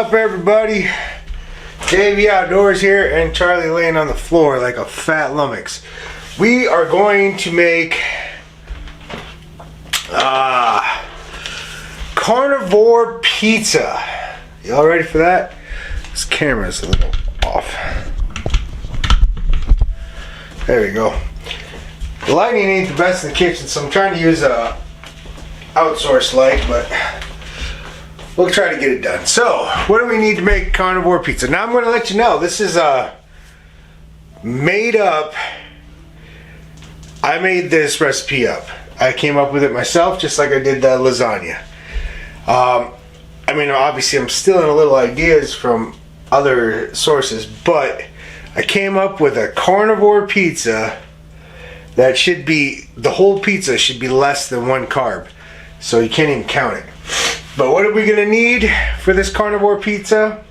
up, everybody? Davey Outdoors here, and Charlie laying on the floor like a fat lummox. We are going to make carnivore pizza. Y'all ready for that? This camera's a little off. There we go. The lighting ain't the best in the kitchen, so I'm trying to use a outsourced light, but we'll try to get it done. So, what do we need to make carnivore pizza? Now I'm going to let you know, this is made up. I made this recipe up. I came up with it myself, just like I did the lasagna. I mean, obviously I'm stealing a little ideas from other sources, but I came up with a carnivore pizza that should be, the whole pizza should be less than 1 carb. So you can't even count it. But what are we gonna need for this carnivore pizza?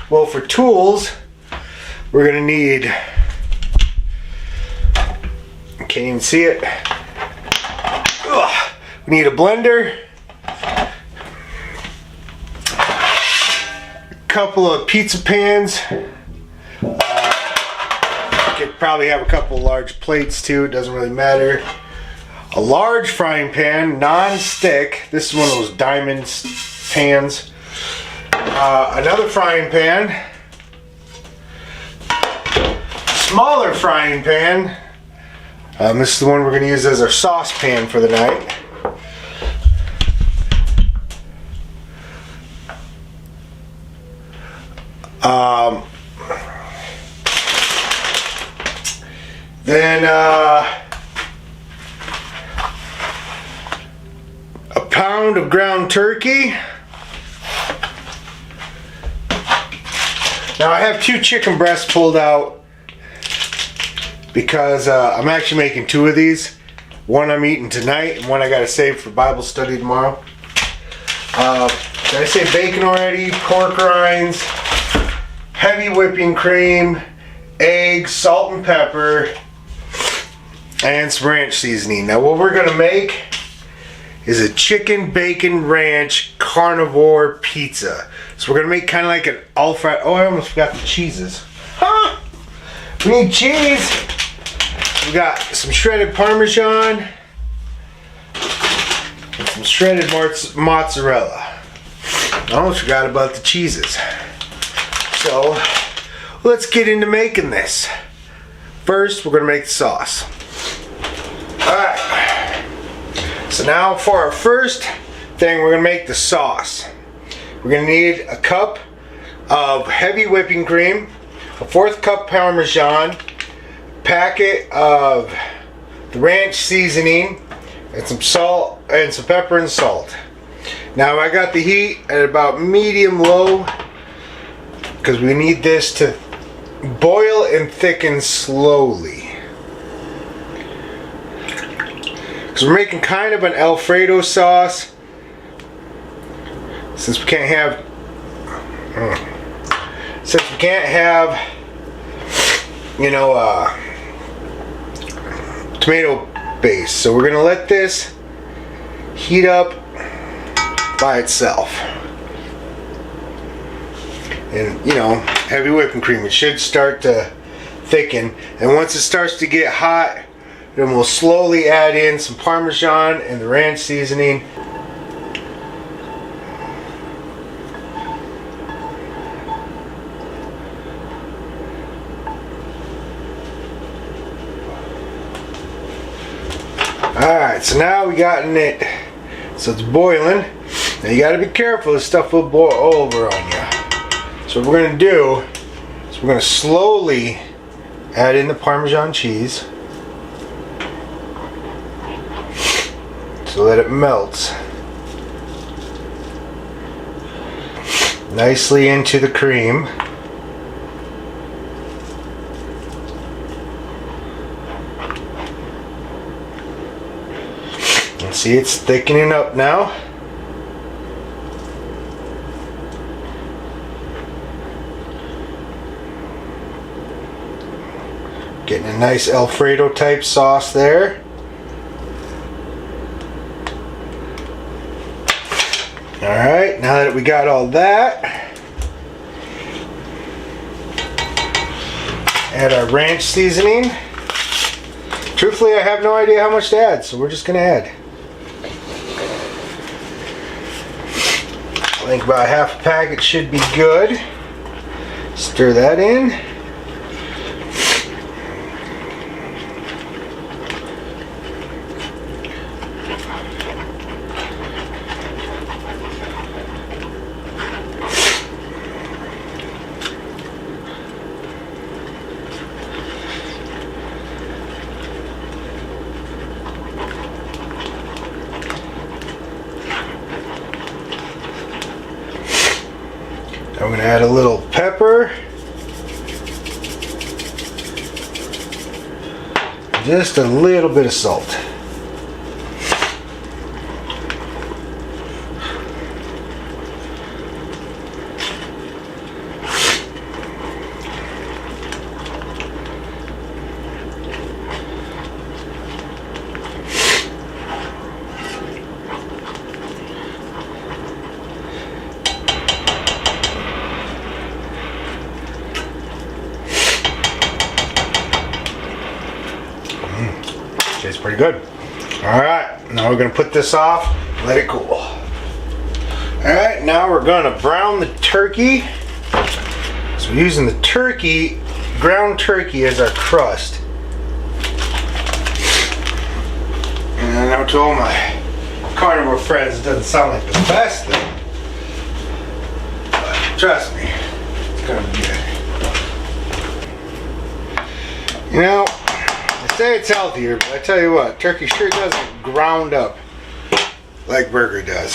Well, for tools, we're gonna need, I can't even see it. Ugh. We need a blender, a couple of pizza pans. You could probably have a couple large plates too, it doesn't really matter. A large frying pan, non-stick. This is one of those diamond pans. Another frying pan. Smaller frying pan. This is the one we're going to use as our sauce pan for the night. Then a pound of ground turkey. Now I have 2 chicken breasts pulled out because I'm actually making 2 of these. One I'm eating tonight and one I gotta save for Bible study tomorrow. Did I say bacon already? Pork rinds, heavy whipping cream, eggs, salt and pepper, and some ranch seasoning. Now what we're gonna make is a chicken bacon ranch carnivore pizza. So we're gonna make kind of like an Alfred. Oh, I almost forgot the cheeses. Huh? We need cheese. We got some shredded Parmesan and some shredded mozzarella. I almost forgot about the cheeses. So let's get into making this. First, we're gonna make the sauce. Alright, so now for our first thing, we're gonna make the sauce. We're gonna need a cup of heavy whipping cream, a 1/4 cup Parmesan, packet of the ranch seasoning, and some salt and some pepper and salt. Now I got the heat at about medium low because we need this to boil and thicken slowly. So we're making kind of an Alfredo sauce, since we can't have, you know, tomato base. So we're gonna let this heat up by itself. And, you know, heavy whipping cream, it should start to thicken. And once it starts to get hot, then we'll slowly add in some Parmesan and the ranch seasoning. Alright, so now we gotten it, so it's boiling. Now you gotta be careful, this stuff will boil over on you. So what we're gonna do is we're gonna slowly add in the Parmesan cheese so that it melts nicely into the cream. And see, it's thickening up now. Getting a nice Alfredo type sauce there. Alright, now that we got all that, Add our ranch seasoning. Truthfully, I have no idea how much to add, so we're just gonna add. I think about half a packet should be good. Stir that in. I'm going to add a little pepper. Just a little bit of salt. Tastes pretty good. Alright, now we're going to put this off, let it cool. Alright, now we're going to brown the turkey. So we're using the turkey, ground turkey as our crust. And I know to all my carnivore friends it doesn't sound like the best thing. But trust me, it's going to be good. You know, say it's healthier, but I tell you what, turkey sure doesn't ground up like burger does.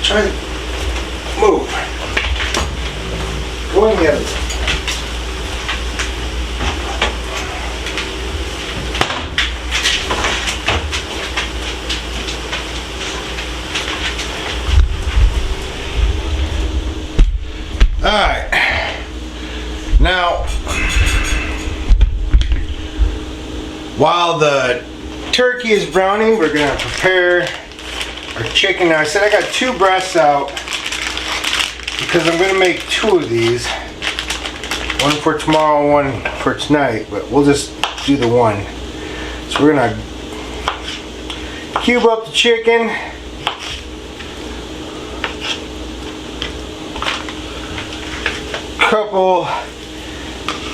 Try to move. Go in the other way. Alright, now while the turkey is browning, we're going to prepare our chicken. Now I said I got 2 breasts out because I'm going to make 2 of these. One for tomorrow, one for tonight, but we'll just do the one. So we're going to cube up the chicken. Couple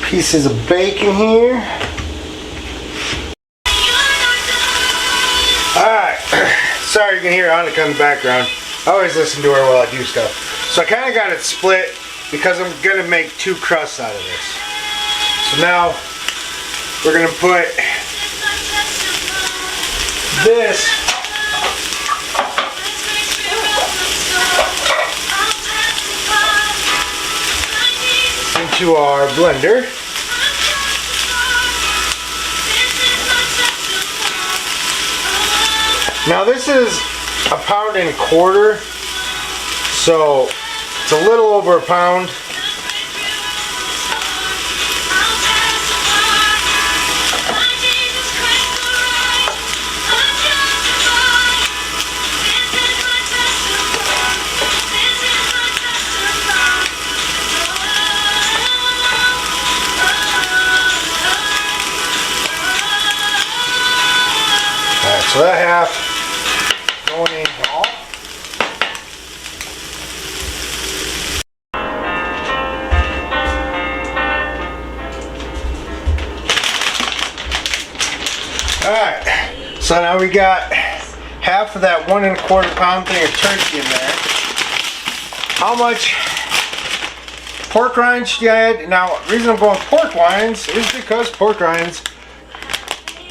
pieces of bacon here. Alright, sorry you can hear Annika in the background. I always listen to her while I do stuff. So I kind of got it split because I'm going to make 2 crusts out of this. So now we're going to put this into our blender. Now this is 1.25 pounds, so it's a little over 1 pound. So that half going in all. Alright, so now we got half of that 1.25 pound thing of turkey in there. How much pork rinds should you add? Now, the reason I'm going pork rinds is because pork rinds,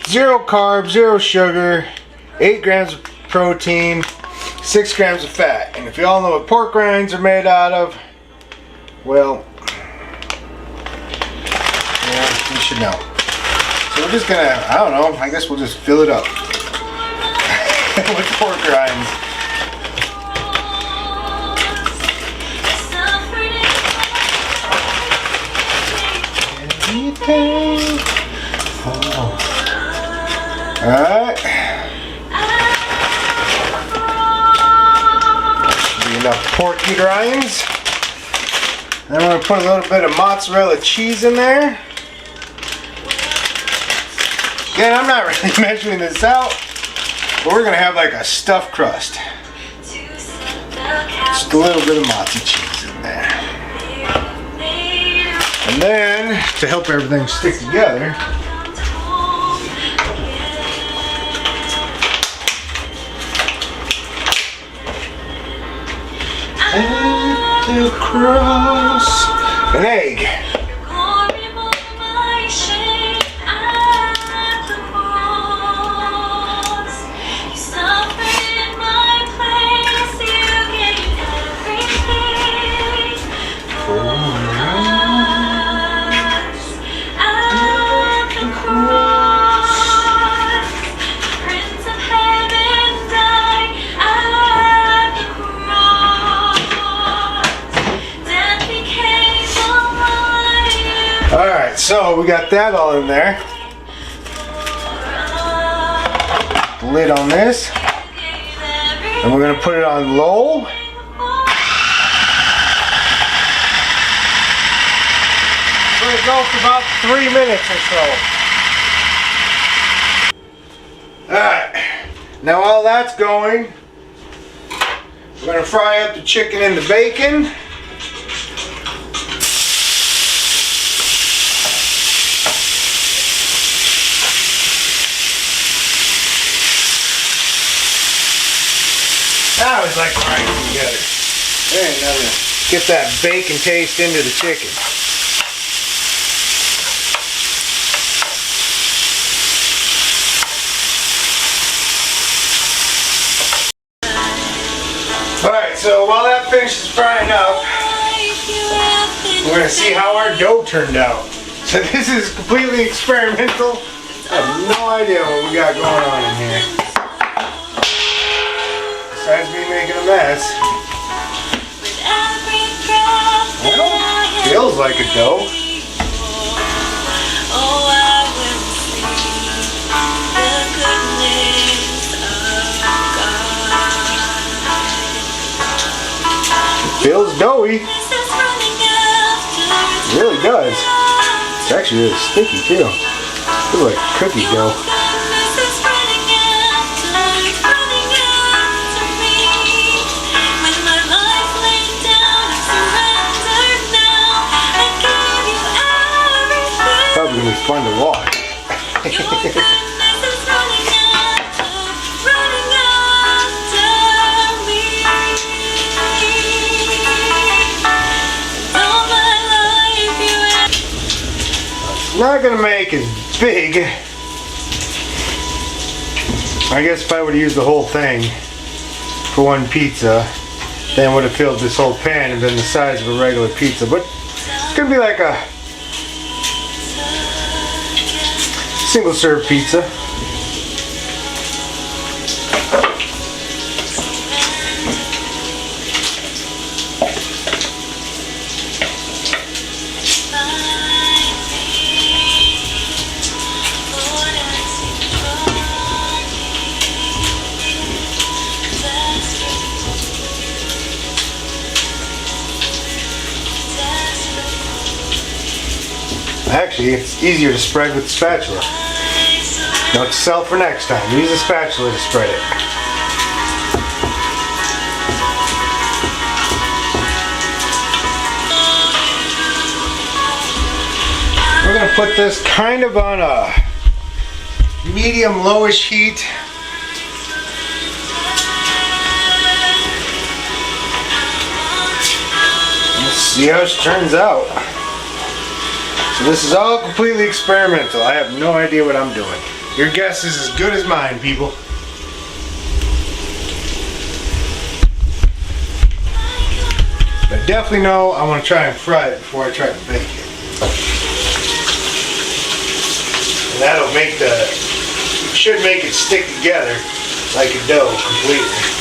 0 carbs, 0 sugar, 8 grams of protein, 6 grams of fat. And if you all know what pork rinds are made out of, well, yeah, you should know. So we're just gonna, I don't know, I guess we'll just fill it up with pork rinds. Alright. the porky rinds. Then we're going to put a little bit of mozzarella cheese in there. Again, I'm not really measuring this out, but we're going to have like a stuffed crust. Just a little bit of mozzie cheese in there. And then, to help everything stick together, across an egg. Alright, so we got that all in there. Lid on this. And we're going to put it on low. We're going to go for about 3 minutes or so. Alright, now while that's going, we're going to fry up the chicken and the bacon. I always like frying them together. There ain't nothing to get that bacon taste into the chicken. Alright, so while that finishes frying up, we're going to see how our dough turned out. So this is completely experimental. I have no idea what we got going on in here. Besides me making a mess. Well, feels like a dough. It feels doughy. It really does. It's actually really sticky too. It feels like cookie dough. Probably gonna be fun to watch. Not gonna make as big. I guess if I would have used the whole thing for one pizza, then would have filled this whole pan and been the size of a regular pizza. But it's gonna be like a single serve pizza. Actually, it's easier to spread with the spatula. Note to self for next time. Use a spatula to spread it. We're going to put this kind of on a medium lowish heat. Let's see how it turns out. So this is all completely experimental. I have no idea what I'm doing. Your guess is as good as mine, people. But definitely know I want to try and fry it before I try to bake it. And that'll make should make it stick together like a dough completely.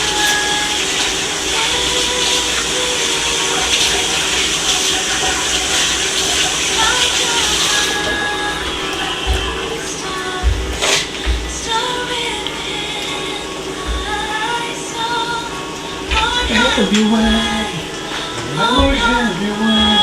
have your way. Lord, have your way.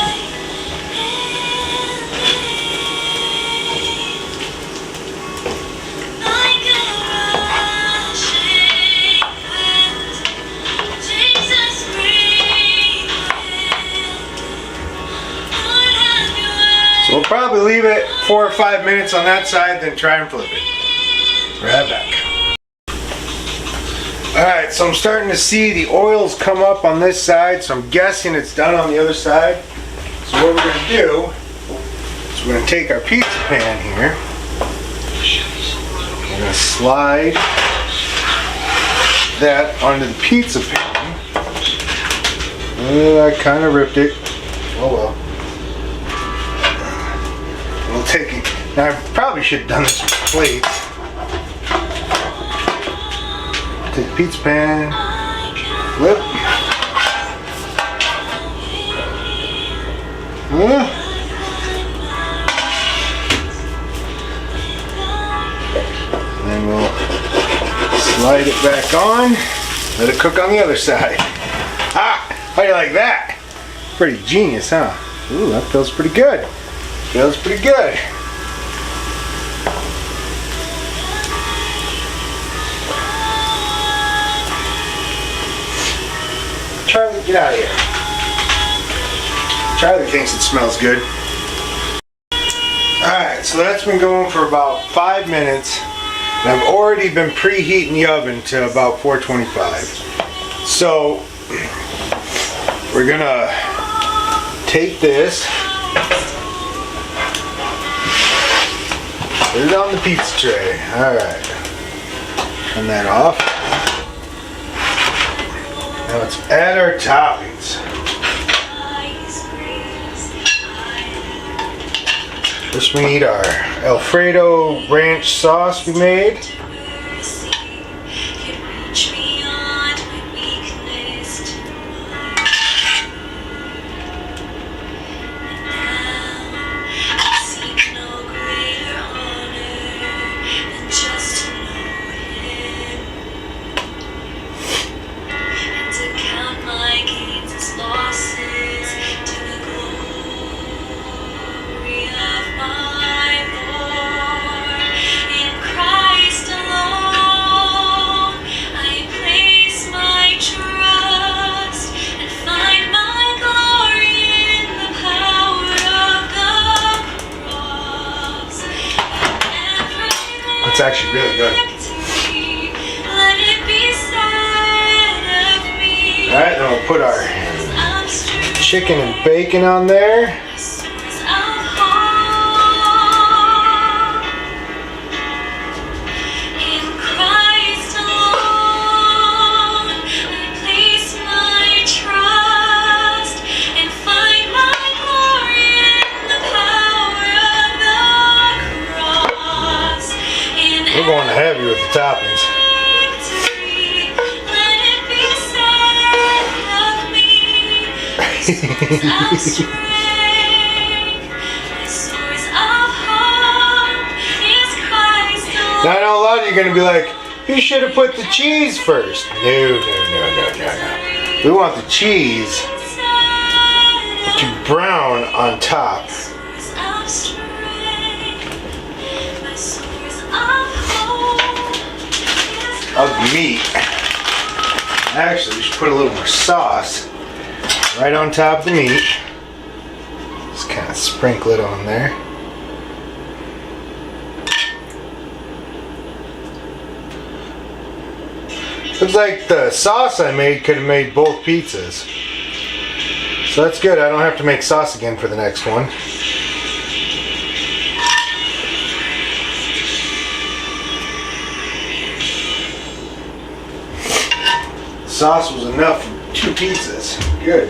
So we'll probably leave it 4 or 5 minutes on that side, then try and flip it. Right back. Alright, so I'm starting to see the oils come up on this side, so I'm guessing it's done on the other side. So what we're going to do is we're going to take our pizza pan here. We're going to slide that onto the pizza pan. I kind of ripped it. Oh well. We'll take it. Now I probably should have done this with plates. Take the pizza pan, flip. And then we'll slide it back on. Let it cook on the other side. Ah! How do you like that? Pretty genius, huh? Ooh, that feels pretty good. Feels pretty good. Charlie, get out of here. Charlie thinks it smells good. Alright, so that's been going for about 5 minutes. And I've already been preheating the oven to about 425. So, we're gonna take this, put it on the pizza tray. Alright. Turn that off. Now let's add our toppings. First we need our Alfredo ranch sauce we made. It's actually really good. Alright, then we'll put our chicken and bacon on there. We're going heavy with the toppings. Now I know a lot of you are going to be like, you should have put the cheese first. No. We want the cheese to brown on top of the meat. Actually, we should put a little more sauce right on top of the meat. Just kind of sprinkle it on there. Looks like the sauce I made could have made both pizzas. So that's good. I don't have to make sauce again for the next one. Sauce was enough for 2 pizzas. Good.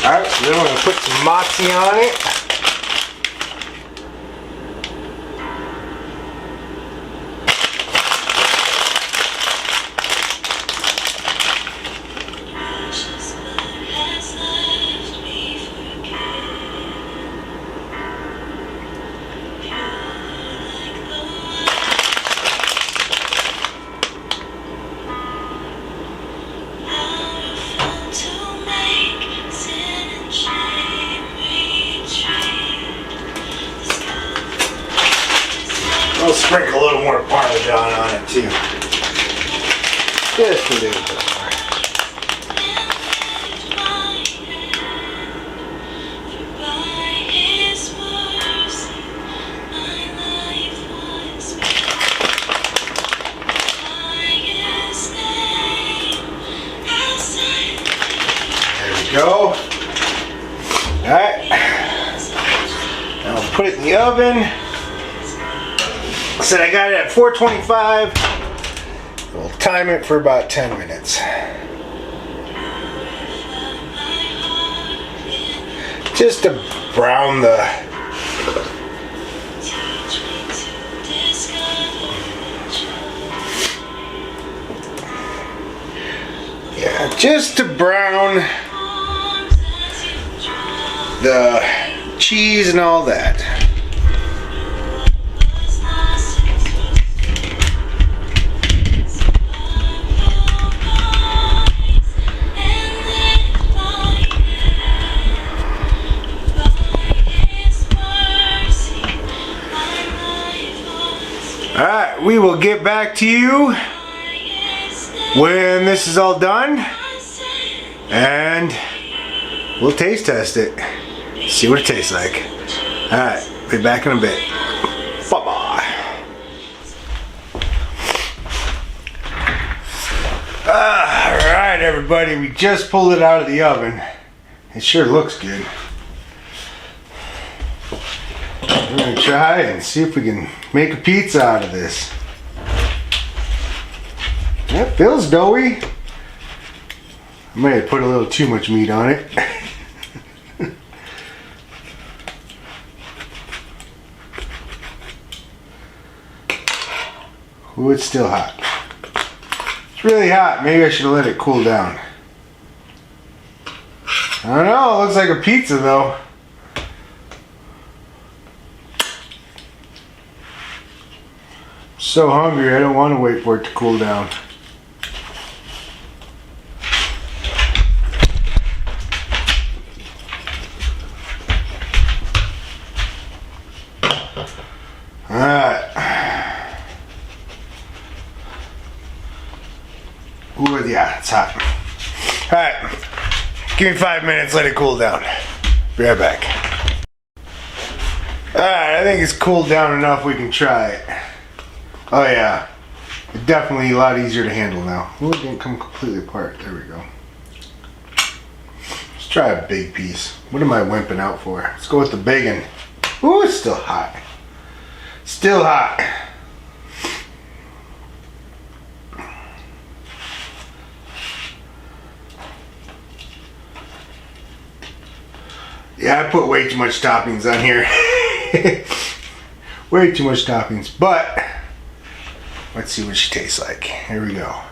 Alright, so then we're going to put some mozzie on it. sprinkle a little more Parmesan on it too. Just a little bit more. Go. Alright. Now I'll put it in the oven. I said I got it at 425. We'll time it for about 10 minutes. Just to brown the just to brown the cheese and all that. Alright, we will get back to you when this is all done and we'll taste test it. See what it tastes like. Alright, be back in a bit. Bye-bye. Alright, everybody, we just pulled it out of the oven. It sure looks good. We're going to try and see if we can make a pizza out of this. It feels doughy. I may have put a little too much meat on it. Ooh, it's still hot. It's really hot. Maybe I should have let it cool down. I don't know. It looks like a pizza though. I'm so hungry. I don't want to wait for it to cool down. Alright. Ooh, yeah, it's hot. Alright. Give me 5 minutes, let it cool down. Be right back. Alright, I think it's cooled down enough we can try it. Oh yeah. It's definitely a lot easier to handle now. Ooh, it didn't come completely apart. There we go. Let's try a big piece. What am I wimping out for? Let's go with the big one. Ooh, it's still hot. Still hot. Yeah, I put way too much toppings on here. Way too much toppings, but let's see what she tastes like. Here we go.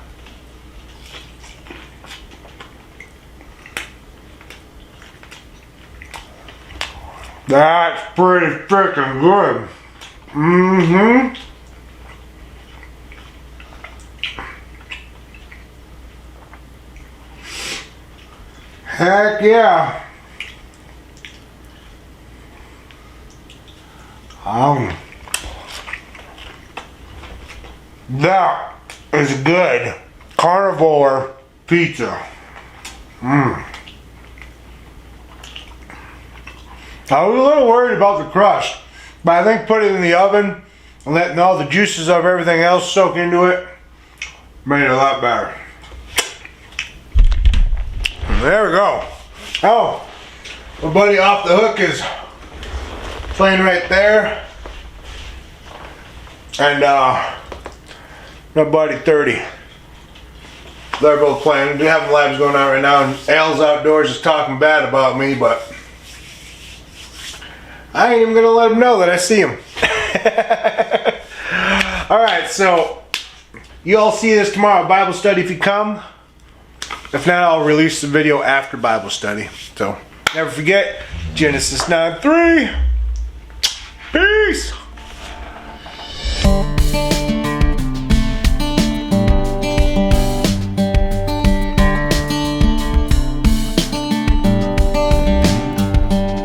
That's pretty freaking good. Mm-hmm. Heck yeah. That is good. Carnivore pizza. I was a little worried about the crust, but I think putting it in the oven and letting all the juices of everything else soak into it made it a lot better. There we go. Oh, my buddy Off the Hook is playing right there. And my buddy 30. They're both playing. They're having lives going on right now, and Al's outdoors is talking bad about me, but I ain't even gonna let him know that I see him. Alright, so you all see this tomorrow at Bible study if you come. If not, I'll release the video after Bible study. So never forget, Genesis 9:3. Peace!